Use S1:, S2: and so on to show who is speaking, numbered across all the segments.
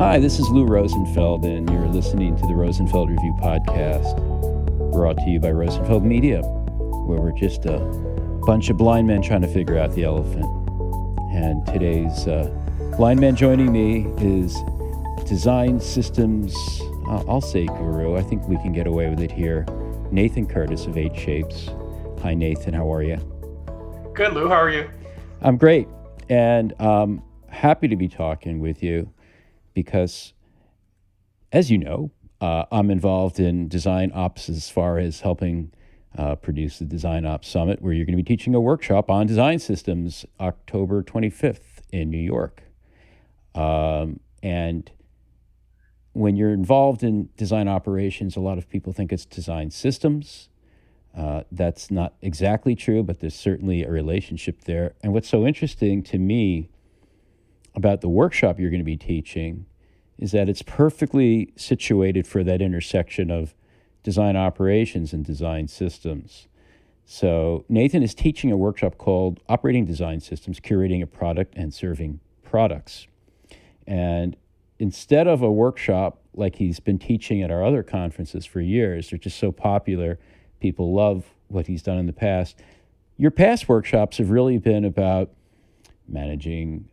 S1: Hi, this is Lou Rosenfeld, and you're listening to the Rosenfeld Review podcast, brought to you by Rosenfeld Media, where we're just a bunch of blind men trying to figure out the elephant. And today's blind man joining me is design systems, I'll say guru. I think we can get away with it here. Nathan Curtis of 8 Shapes. Hi, Nathan. How are you?
S2: Good, Lou. How are you?
S1: I'm great, and happy to be talking with you because, as you know, I'm involved in DesignOps as far as helping produce the DesignOps Summit, where you're going to be teaching a workshop on design systems October 25th in New York. And when you're involved in design operations, a lot of people think it's design systems. That's not exactly true, but there's certainly a relationship there. And what's so interesting to me about the workshop you're going to be teaching is that it's perfectly situated for that intersection of design operations and design systems. So Nathan is teaching a workshop called Operating Design Systems, Curating a Product and Serving Products. And instead of a workshop like he's been teaching at our other conferences for years, they're just so popular, people love what he's done in the past. Your past workshops have really been about managing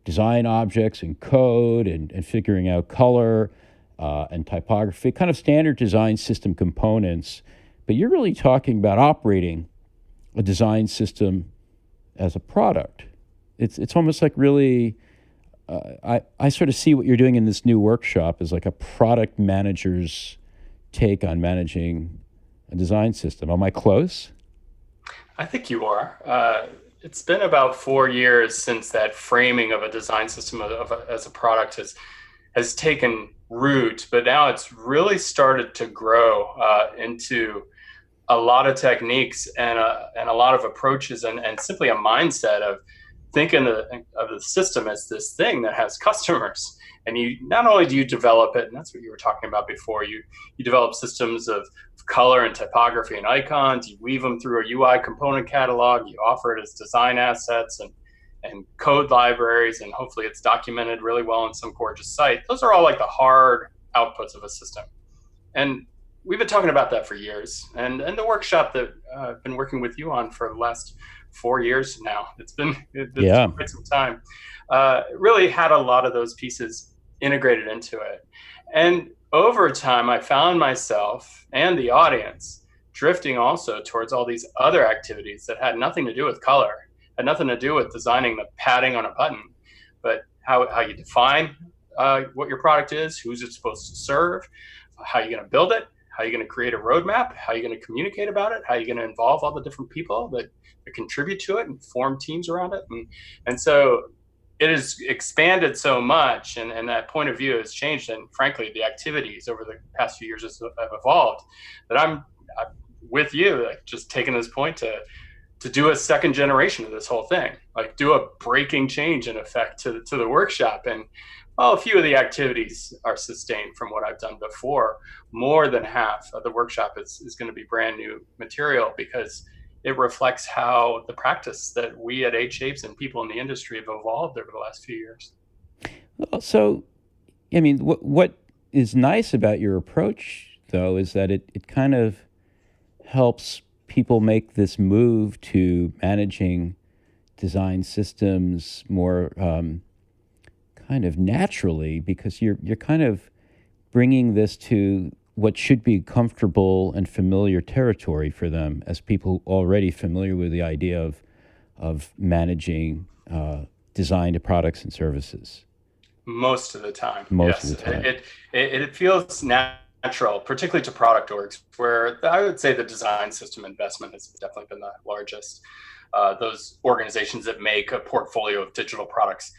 S1: design objects and code and figuring out color and typography, kind of standard design system components. But you're really talking about operating a design system as a product. It's almost like really, I sort of see what you're doing in this new workshop as like a product manager's take on managing a design system. Am I close?
S2: I think you are. It's been about 4 years since that framing of a design system as a product has taken root, but now it's really started to grow into a lot of techniques and a lot of approaches and simply a mindset of thinking of the system as this thing that has customers. And you not only do you develop it, and that's what you were talking about before, you develop systems of color and typography and icons, you weave them through a UI component catalog, you offer it as design assets and code libraries, and hopefully it's documented really well on some gorgeous site. Those are all like the hard outputs of a system. And we've been talking about that for years. And the workshop that I've been working with you on for the last 4 years now, it's been quite some time, really had a lot of those pieces integrated into it. And over time, I found myself and the audience drifting also towards all these other activities that had nothing to do with color, had nothing to do with designing the padding on a button, but how you define what your product is, who's it supposed to serve, how you're going to build it, how you're going to create a roadmap, how you're going to communicate about it, how you're going to involve all the different people that contribute to it and form teams around it. And so it has expanded so much, and that point of view has changed. And frankly, the activities over the past few years have evolved that I'm with you, like just taking this point to do a second generation of this whole thing, like do a breaking change in effect to the workshop. And a few of the activities are sustained from what I've done before. More than half of the workshop is going to be brand new material because it reflects how the practice that we at 8 Shapes and people in the industry have evolved over the last few years.
S1: So, I mean, what is nice about your approach, though, is that it kind of helps people make this move to managing design systems more kind of naturally, because you're kind of bringing this to what should be comfortable and familiar territory for them as people already familiar with the idea of managing design to products and services.
S2: Most of the time.
S1: Most of the time.
S2: It feels natural, particularly to product orgs, where I would say the design system investment has definitely been the largest. Those organizations that make a portfolio of digital products.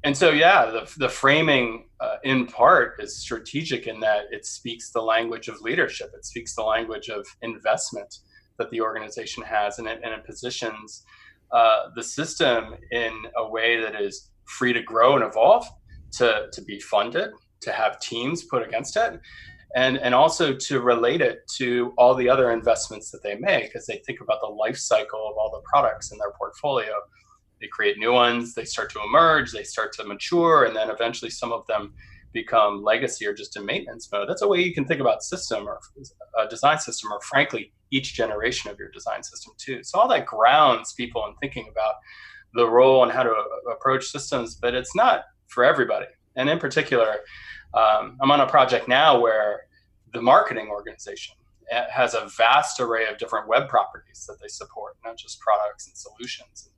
S2: And so, the framing in part is strategic in that it speaks the language of leadership. It speaks the language of investment that the organization has, and it positions the system in a way that is free to grow and evolve, to be funded, to have teams put against it, and also to relate it to all the other investments that they make as they think about the life cycle of all the products in their portfolio. They create new ones, they start to emerge, they start to mature, and then eventually some of them become legacy or just in maintenance mode. That's a way you can think about system or a design system, or frankly, each generation of your design system too. So all that grounds people in thinking about the role and how to approach systems, but it's not for everybody. And in particular, I'm on a project now where the marketing organization has a vast array of different web properties that they support, not just products and solutions and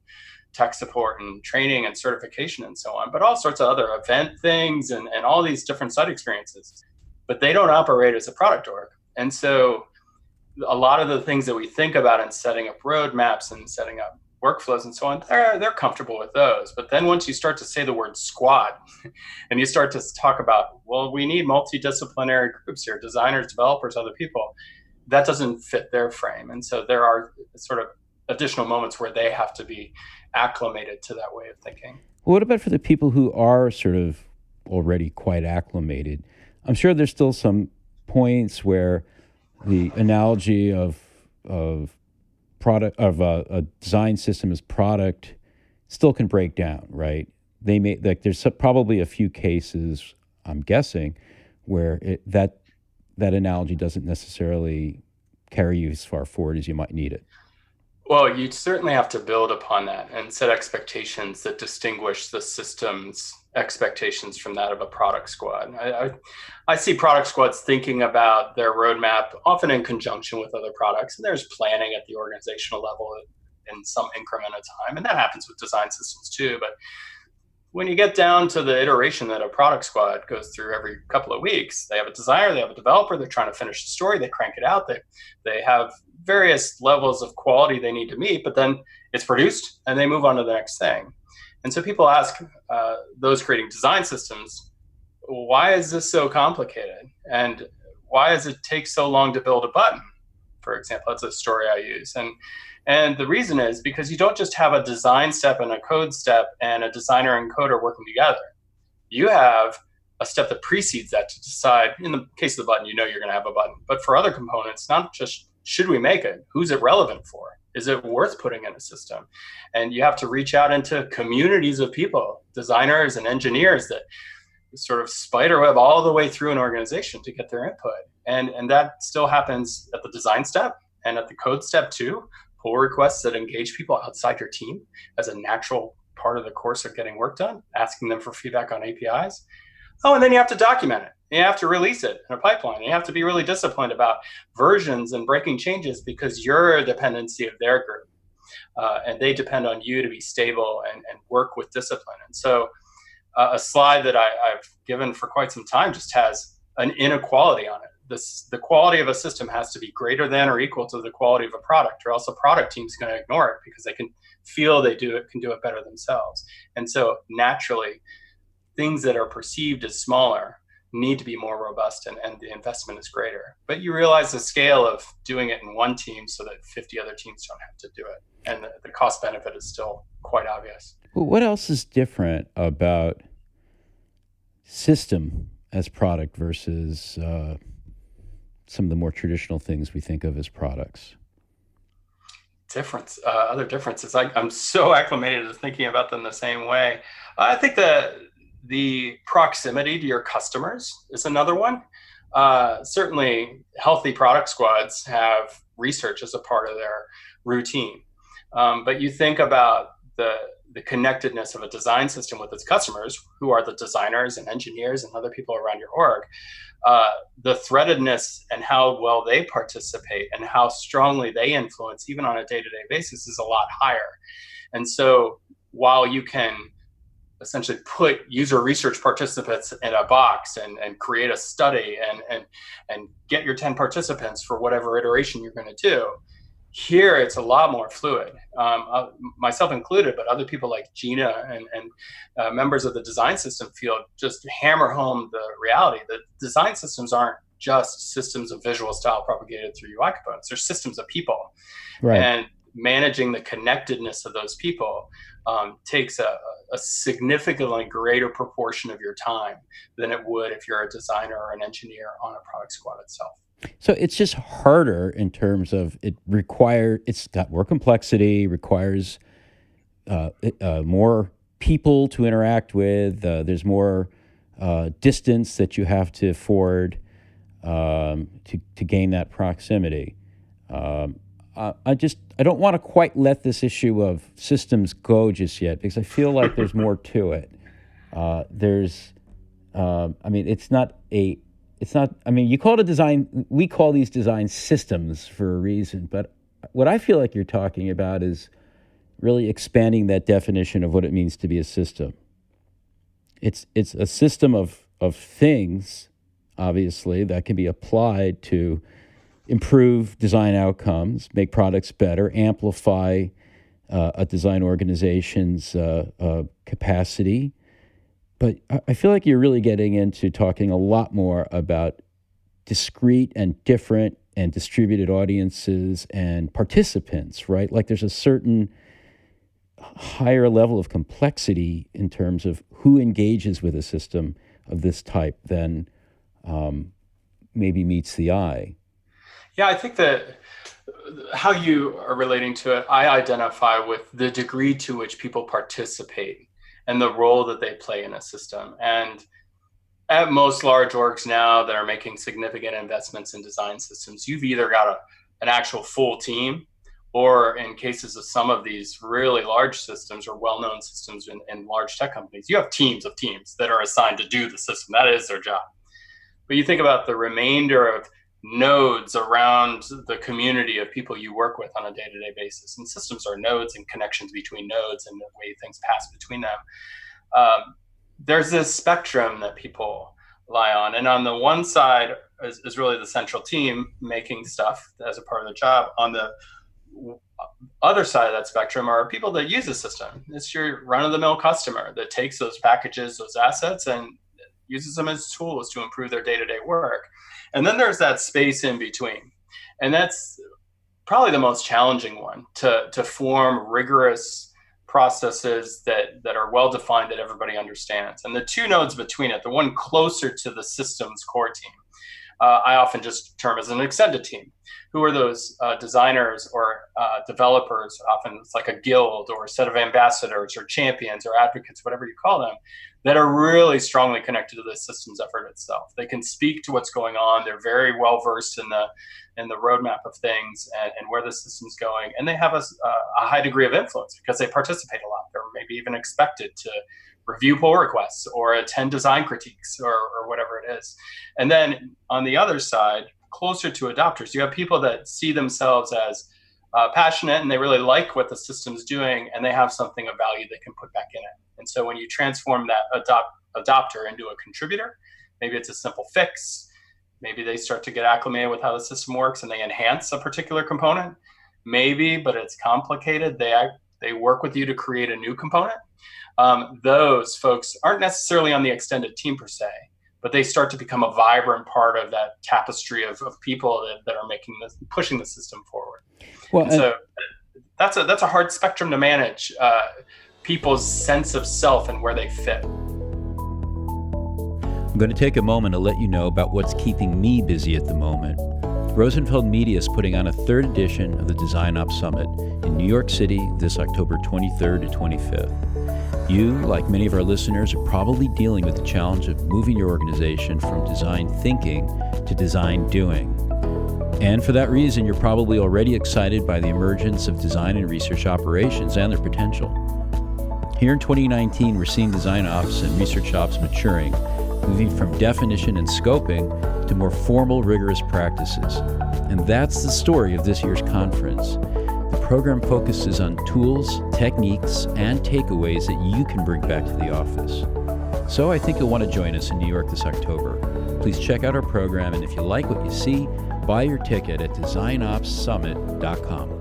S2: tech support and training and certification and so on, but all sorts of other event things and all these different site experiences. But they don't operate as a product org. And so a lot of the things that we think about in setting up roadmaps and setting up workflows and so on, they're comfortable with those. But then once you start to say the word squad and you start to talk about, well, we need multidisciplinary groups here, designers, developers, other people, that doesn't fit their frame. And so there are sort of additional moments where they have to be acclimated to that way of thinking.
S1: Well, what about for the people who are sort of already quite acclimated? I'm sure there's still some points where the analogy of product of a design system as product still can break down, right? They may like there's probably a few cases, I'm guessing, where that analogy doesn't necessarily carry you as far forward as you might need it.
S2: Well, you certainly have to build upon that and set expectations that distinguish the system's expectations from that of a product squad. I see product squads thinking about their roadmap often in conjunction with other products, and there's planning at the organizational level in some increment of time, and that happens with design systems too. But when you get down to the iteration that a product squad goes through every couple of weeks, they have a designer, they have a developer, they're trying to finish the story, they crank it out, they have various levels of quality they need to meet, but then it's produced and they move on to the next thing. And so people ask those creating design systems, why is this so complicated? And why does it take so long to build a button? For example, that's a story I use. And the reason is because you don't just have a design step and a code step and a designer and coder working together. You have a step that precedes that to decide, in the case of the button, you know you're going to have a button. But for other components, not just should we make it, who's it relevant for? Is it worth putting in a system? And you have to reach out into communities of people, designers and engineers that sort of spiderweb all the way through an organization to get their input. And that still happens at the design step and at the code step too. Pull requests that engage people outside your team as a natural part of the course of getting work done, asking them for feedback on APIs. Oh, and then you have to document it. You have to release it in a pipeline. You have to be really disciplined about versions and breaking changes because you're a dependency of their group. And they depend on you to be stable and work with discipline. And so a slide that I've given for quite some time just has an inequality on it. The quality of a system has to be greater than or equal to the quality of a product, or else a product team's going to ignore it because they can feel can do it better themselves. And so naturally, things that are perceived as smaller need to be more robust and the investment is greater. But you realize the scale of doing it in one team so that 50 other teams don't have to do it. And the cost benefit is still quite obvious.
S1: Well, what else is different about system as product versus some of the more traditional things we think of as products?
S2: Other differences. I'm so acclimated to thinking about them the same way. I think the proximity to your customers is another one. Certainly, healthy product squads have research as a part of their routine. But you think about the connectedness of a design system with its customers, who are the designers and engineers and other people around your org, the threadedness and how well they participate and how strongly they influence, even on a day-to-day basis, is a lot higher. And so while you can essentially put user research participants in a box and create a study and get your 10 participants for whatever iteration you're going to do, here it's a lot more fluid, myself included, but other people like Gina and members of the design system field just hammer home the reality that design systems aren't just systems of visual style propagated through UI components. They're systems of people.
S1: Right.
S2: And managing the connectedness of those people takes a significantly greater proportion of your time than it would if you're a designer or an engineer on a product squad itself.
S1: So it's just harder in terms of it's got more complexity, requires more people to interact with. There's more distance that you have to afford to gain that proximity. I don't want to quite let this issue of systems go just yet because I feel like there's more to it. I mean, I mean, you call it a design, we call these design systems for a reason, but what I feel like you're talking about is really expanding that definition of what it means to be a system. It's a system of things, obviously, that can be applied to improve design outcomes, make products better, amplify a design organization's capacity. But I feel like you're really getting into talking a lot more about discrete and different and distributed audiences and participants, right? Like there's a certain higher level of complexity in terms of who engages with a system of this type than maybe meets the eye.
S2: Yeah, I think that how you are relating to it, I identify with the degree to which people participate and the role that they play in a system. And at most large orgs now that are making significant investments in design systems, you've either got an actual full team, or in cases of some of these really large systems or well-known systems in large tech companies, you have teams of teams that are assigned to do the system. That is their job. But you think about the remainder of nodes around the community of people you work with on a day-to-day basis. And systems are nodes and connections between nodes and the way things pass between them. There's this spectrum that people lie on. And on the one side is really the central team making stuff as a part of the job. On the other side of that spectrum are people that use the system. It's your run-of-the-mill customer that takes those packages, those assets, and uses them as tools to improve their day-to-day work. And then there's that space in between. And that's probably the most challenging one, to form rigorous processes that are well-defined, that everybody understands. And the two nodes between it, the one closer to the system's core team, I often just term as an extended team. Who are those designers or developers? Often it's like a guild or a set of ambassadors or champions or advocates, whatever you call them, that are really strongly connected to the systems effort itself. They can speak to what's going on. They're very well versed in the roadmap of things and where the system's going. And they have a high degree of influence because they participate a lot. They're maybe even expected to review pull requests or attend design critiques or whatever it is. And then on the other side, closer to adopters, you have people that see themselves as passionate and they really like what the system's doing and they have something of value they can put back in it. And so when you transform that adopter into a contributor, maybe it's a simple fix, maybe they start to get acclimated with how the system works and they enhance a particular component, maybe, but it's complicated, they work with you to create a new component. Those folks aren't necessarily on the extended team per se, but they start to become a vibrant part of that tapestry of people that are making this, pushing the system forward. Well, and so that's a hard spectrum to manage, people's sense of self and where they fit.
S1: I'm going to take a moment to let you know about what's keeping me busy at the moment. Rosenfeld Media is putting on a third edition of the DesignOps Summit in New York City this October 23rd to 25th. You, like many of our listeners, are probably dealing with the challenge of moving your organization from design thinking to design doing. And for that reason, you're probably already excited by the emergence of design and research operations and their potential. Here in 2019, we're seeing design ops and research ops maturing, moving from definition and scoping to more formal, rigorous practices. And that's the story of this year's conference. The program focuses on tools, techniques, and takeaways that you can bring back to the office. So I think you'll want to join us in New York this October. Please check out our program, and if you like what you see, buy your ticket at DesignOpsSummit.com.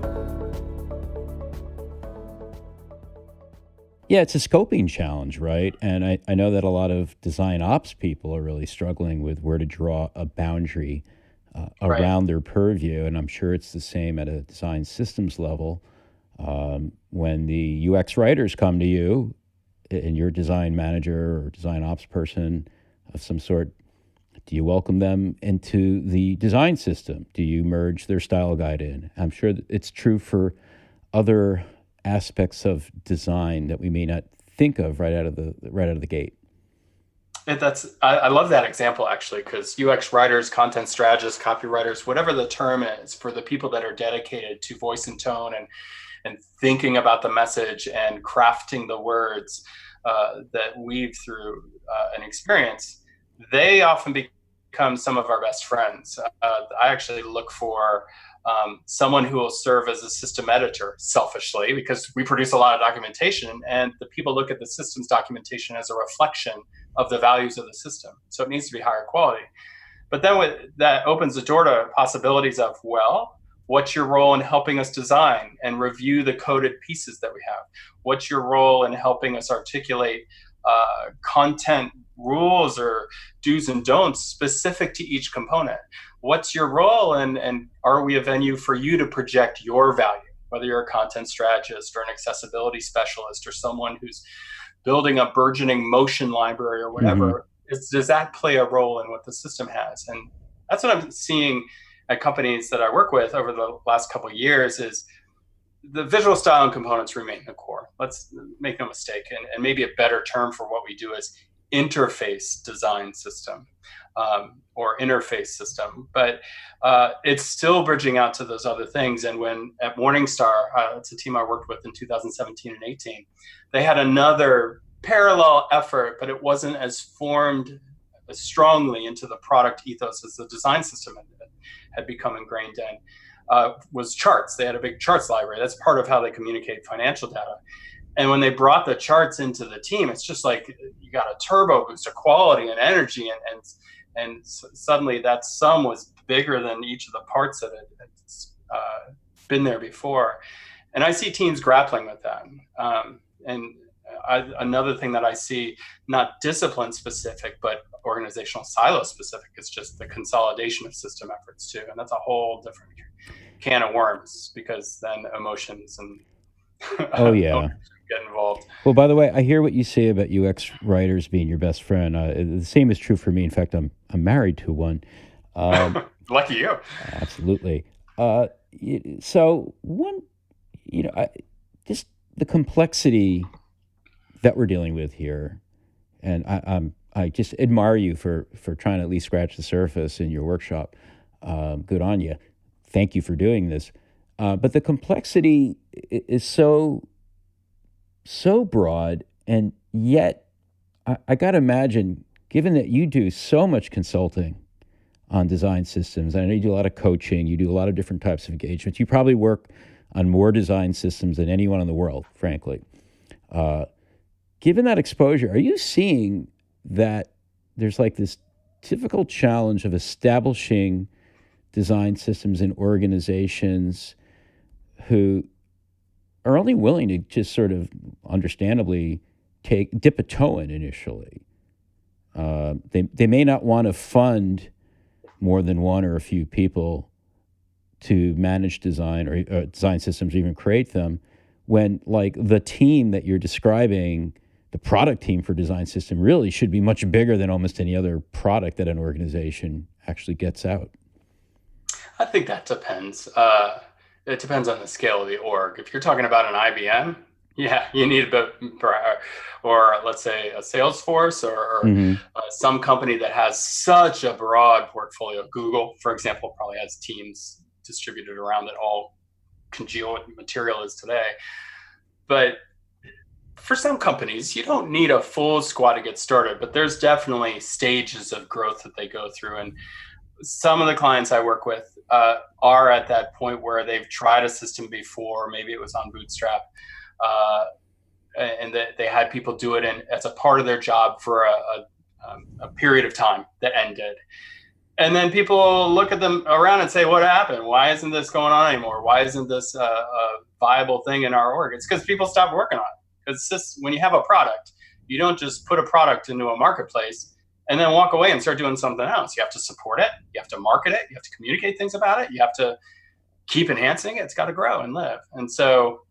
S1: Yeah, it's a scoping challenge, right? And I know that a lot of design ops people are really struggling with where to draw a boundary around their purview. And I'm sure it's the same at a design systems level. When the UX writers come to you and you're a design manager or design ops person of some sort, do you welcome them into the design system? Do you merge their style guide in? I'm sure that it's true for other aspects of design that we may not think of right out of the gate.
S2: I love that example actually, because UX writers, content strategists, copywriters, whatever the term is, for the people that are dedicated to voice and tone and thinking about the message and crafting the words that weave through an experience, they often become some of our best friends. I actually look for someone who will serve as a system editor selfishly, because we produce a lot of documentation, and the people look at the systems documentation as a reflection of the values of the system. So it needs to be higher quality. But then that opens the door to possibilities of, well, what's your role in helping us design and review the coded pieces that we have? What's your role in helping us articulate content rules or do's and don'ts specific to each component? What's your role, and are we a venue for you to project your value, whether you're a content strategist or an accessibility specialist or someone who's building a burgeoning motion library or whatever? Does that play a role in what the system has? And that's what I'm seeing at companies that I work with over the last couple of years, is the visual style and components remain the core. Let's make no mistake. And maybe a better term for what we do is interface design system, or interface system. But it's still bridging out to those other things. And when at Morningstar, it's a team I worked with in 2017 and 18, they had another parallel effort, but it wasn't as formed as strongly into the product ethos as the design system had become ingrained in, was charts. They had a big charts library. That's part of how they communicate financial data. And when they brought the charts into the team, it's just like you got a turbo boost of quality and energy, and suddenly that sum was bigger than each of the parts that had been there before. And I see teams grappling with that. Another thing that I see, not discipline specific, but organizational silo specific, is just the consolidation of system efforts too. And that's a whole different can of worms, because then emotions and
S1: Oh yeah.
S2: get involved.
S1: Well, by the way, I hear what you say about UX writers being your best friend. The same is true for me. In fact, I'm married to one.
S2: Lucky you.
S1: Absolutely. So one, just the complexity that we're dealing with here, and I just admire you for trying to at least scratch the surface in your workshop. Good on you. Thank you for doing this. But the complexity is so broad, and yet I got to imagine, given that you do so much consulting on design systems, and I know you do a lot of coaching, you do a lot of different types of engagements, you probably work on more design systems than anyone in the world, frankly. Given that exposure, are you seeing that there's like this difficult challenge of establishing design systems in organizations who are only willing to just sort of understandably dip a toe in initially? They may not want to fund more than one or a few people to manage design or design systems, or even create them, when like the team that you're describing, the product team for design system, really should be much bigger than almost any other product that an organization actually gets out.
S2: I think that depends. It depends on the scale of the org. If you're talking about an IBM, yeah, you need a bit, or let's say a Salesforce, or some company that has such a broad portfolio. Google, for example, probably has teams distributed around that all congeal what material is today. But for some companies, you don't need a full squad to get started, but there's definitely stages of growth that they go through. And some of the clients I work with are at that point where they've tried a system before. Maybe it was on Bootstrap, and they had people do it as a part of their job for a period of time that ended. And then people look at them around and say, what happened? Why isn't this going on anymore? Why isn't this a viable thing in our org? It's because people stopped working on it. It's just, when you have a product, you don't just put a product into a marketplace and then walk away and start doing something else. You have to support it. You have to market it. You have to communicate things about it. You have to keep enhancing it. It's got to grow and live. And so,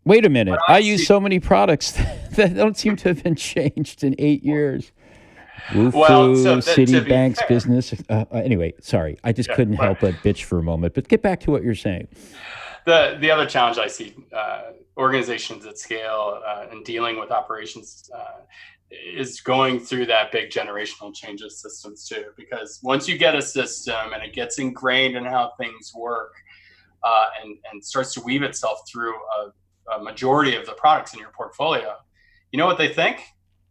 S1: wait a minute. I use so many products that don't seem to have been changed in 8 years. Woofu, Citibank's business. Anyway, sorry. I just couldn't help but bitch for a moment. But get back to what you're saying.
S2: The other challenge I see organizations at scale and dealing with operations is going through that big generational change of systems too. Because once you get a system and it gets ingrained in how things work, and starts to weave itself through a majority of the products in your portfolio, you know what they think?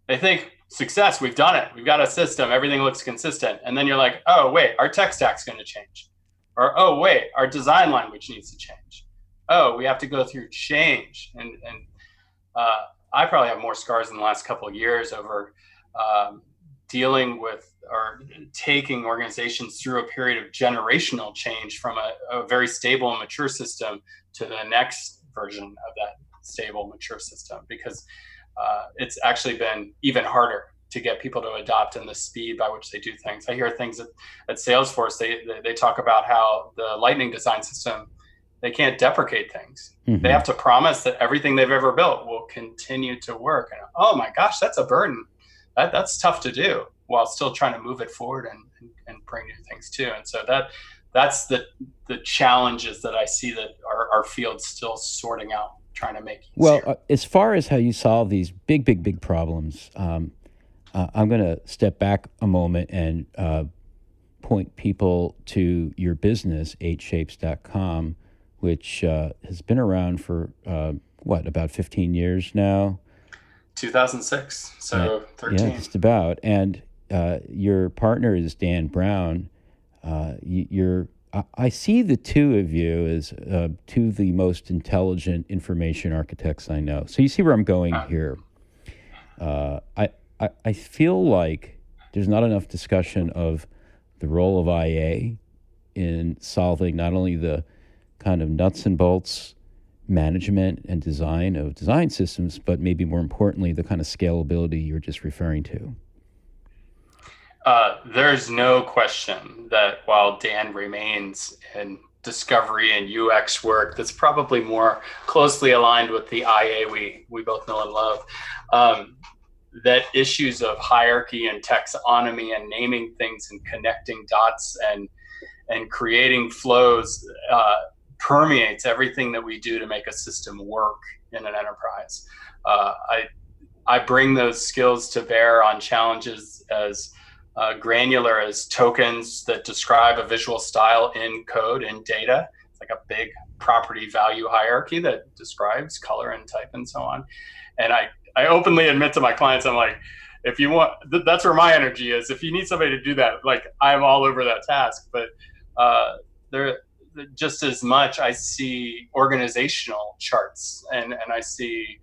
S2: They think success. We've done it. We've got a system. Everything looks consistent. And then you're like, oh wait, our tech stack's going to change, or oh wait, our design language needs to change. Oh, we have to go through change, and I probably have more scars in the last couple of years over dealing with or taking organizations through a period of generational change from a very stable and mature system to the next version of that stable, mature system, because it's actually been even harder to get people to adopt in the speed by which they do things. I hear things at Salesforce, they talk about how the Lightning design system, they can't deprecate things. Mm-hmm. They have to promise that everything they've ever built will continue to work. And oh my gosh, that's a burden. That's tough to do while still trying to move it forward and bring new things too. And so that's the challenges that I see that our field's still sorting out, trying to make easier.
S1: Well, as far as how you solve these big problems, I'm going to step back a moment and point people to your business, 8shapes.com, which has been around for, about 15 years now?
S2: 2006, so 13.
S1: Yeah, just about. And your partner is Dan Brown. I see the two of you as two of the most intelligent information architects I know. So you see where I'm going here. I feel like there's not enough discussion of the role of IA in solving not only the kind of nuts and bolts management and design of design systems, but maybe more importantly, the kind of scalability you're just referring to.
S2: There's no question that while Dan remains in discovery and UX work, that's probably more closely aligned with the IA we both know and love, that issues of hierarchy and taxonomy and naming things and connecting dots and creating flows permeates everything that we do to make a system work in an enterprise. I bring those skills to bear on challenges as granular as tokens that describe a visual style in code and data. It's like a big property value hierarchy that describes color and type and so on. And I openly admit to my clients, I'm like, if you want, that's where my energy is. If you need somebody to do that, like I'm all over that task. But there, just as much, I see organizational charts and I see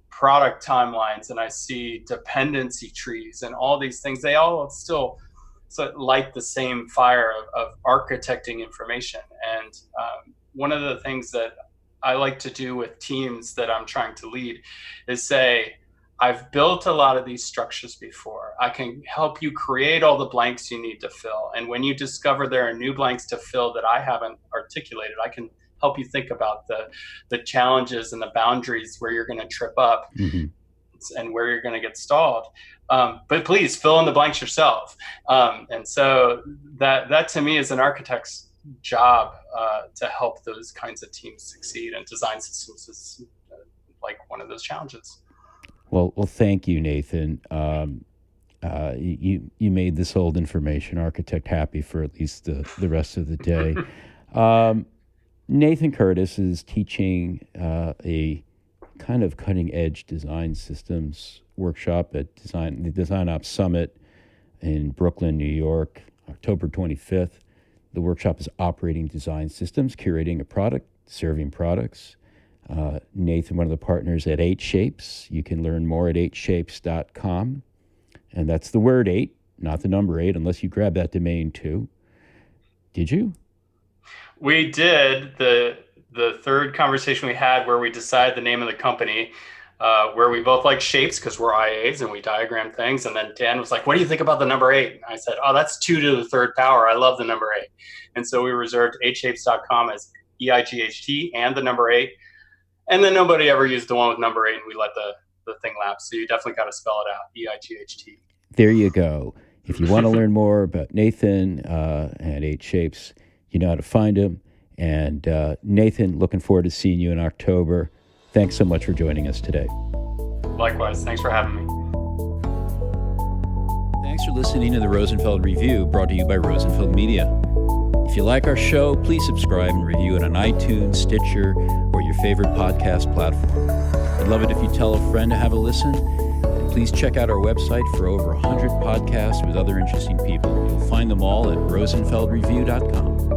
S2: product timelines and I see dependency trees and all these things. They all still light the same fire of architecting information. And one of the things that I like to do with teams that I'm trying to lead is say, I've built a lot of these structures before. I can help you create all the blanks you need to fill. And when you discover there are new blanks to fill that I haven't articulated, I can help you think about the challenges and the boundaries where you're going to trip up and where you're going to get stalled. But please fill in the blanks yourself. And so that to me is an architect's job to help those kinds of teams succeed. And design systems is like one of those challenges.
S1: Well, thank you, Nathan. You made this old information architect happy for at least the rest of the day. Nathan Curtis is teaching a kind of cutting-edge design systems workshop at the DesignOps Summit in Brooklyn, New York, October 25th. The workshop is Operating Design Systems, Curating a Product, Serving Products. Nathan, one of the partners at 8shapes. You can learn more at 8shapes.com. And that's the word 8, not the number 8, unless you grab that domain too. Did you?
S2: We did. The third conversation we had where we decided the name of the company, where we both like shapes because we're IAs and we diagram things. And then Dan was like, what do you think about the number 8? And I said, oh, that's 2 to the third power. I love the number 8. And so we reserved 8shapes.com as EIGHT and the number 8. And then nobody ever used the one with number 8 and we let the thing lapse. So you definitely got to spell it out, EIGHT.
S1: There you go. If you want to learn more about Nathan and 8shapes, you know how to find him. And Nathan, looking forward to seeing you in October. Thanks so much for joining us today.
S2: Likewise. Thanks for having me.
S1: Thanks for listening to the Rosenfeld Review, brought to you by Rosenfeld Media. If you like our show, please subscribe and review it on iTunes, Stitcher, or your favorite podcast platform. I'd love it if you tell a friend to have a listen. And please check out our website for over 100 podcasts with other interesting people. You'll find them all at rosenfeldreview.com.